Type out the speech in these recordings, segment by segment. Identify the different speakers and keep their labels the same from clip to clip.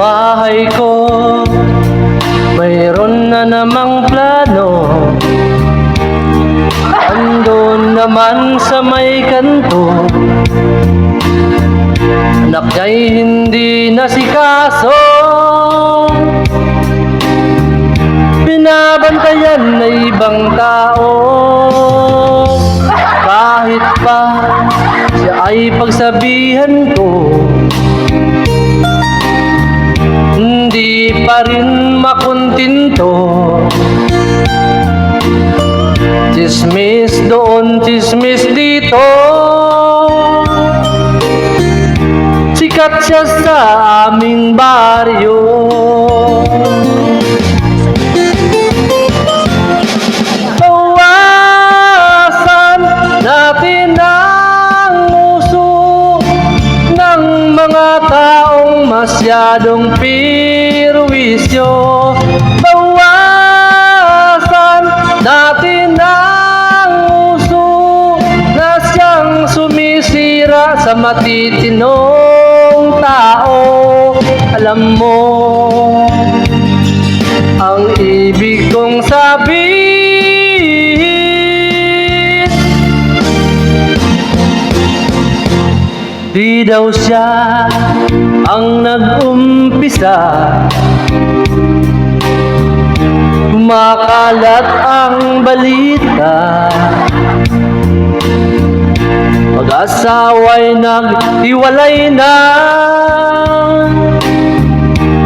Speaker 1: bahay ko mayroon na namang plano. Andun naman sa may kanto, anak niya'y hindi nasikaso. Binabantayan na ibang tao, kahit pa siya ay pagsabihan ko, hindi pa rin makuntinto. Chismis doon, chismis dito, sikat siya sa aming baryo. Bawasan natin ang uso ng mga taong masyadong pirwisyo. Bawasan natin ang uso na siyang sumisira sa matitinong tao. Alam mo ang ibig kong sabihin, di daw siya ang nag-umpisa. Kumakalat ang balita, mag-asawa'y naghiwalay na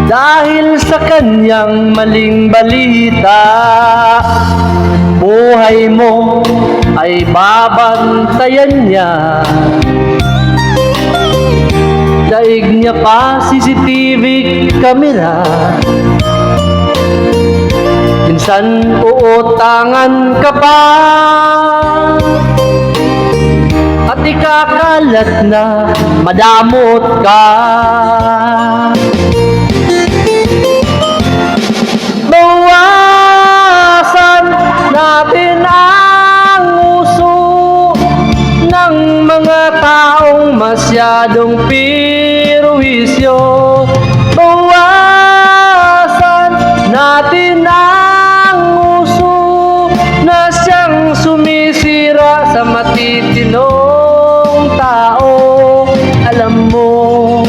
Speaker 1: dahil sa kanyang maling balita. Buhay mo ay babantayan niya, daig niya pa CCTV camera. Minsan uutangan ka pa at ikakalat na madamot ka. Bawasan natin ang uso ng mga taong masyadong pirwisyo. Bawasan natin ang uso na siyang sumisira sa matitinong tao. Alam mo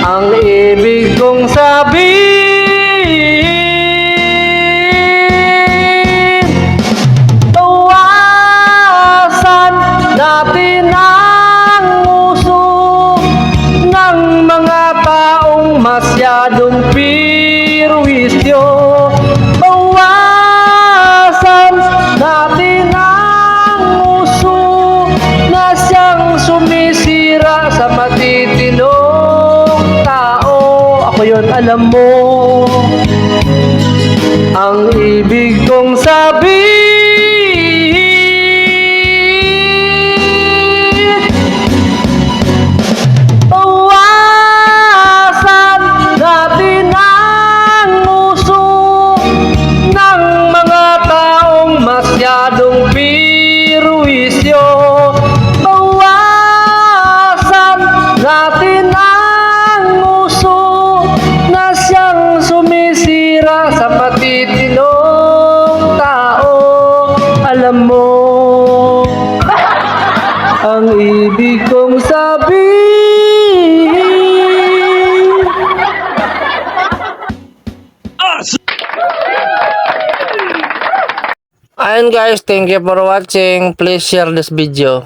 Speaker 1: ang ibig kong sabihin, bawasan natin ang uso ng mga taong masyadong pirwisyo. Bawasan natin ang uso na siyang sumisira sa matitinong tao. Ako yun, alam mo ang ibig kong sabihin, bawasan natin ang uso ng mga taong masyadong pirwisyo. Bawasan natin ang uso na siyang sumisira sa matitinong tao. Alam mo ang ibig kong sabihin. Ayun guys, thank you for watching. Please share this video.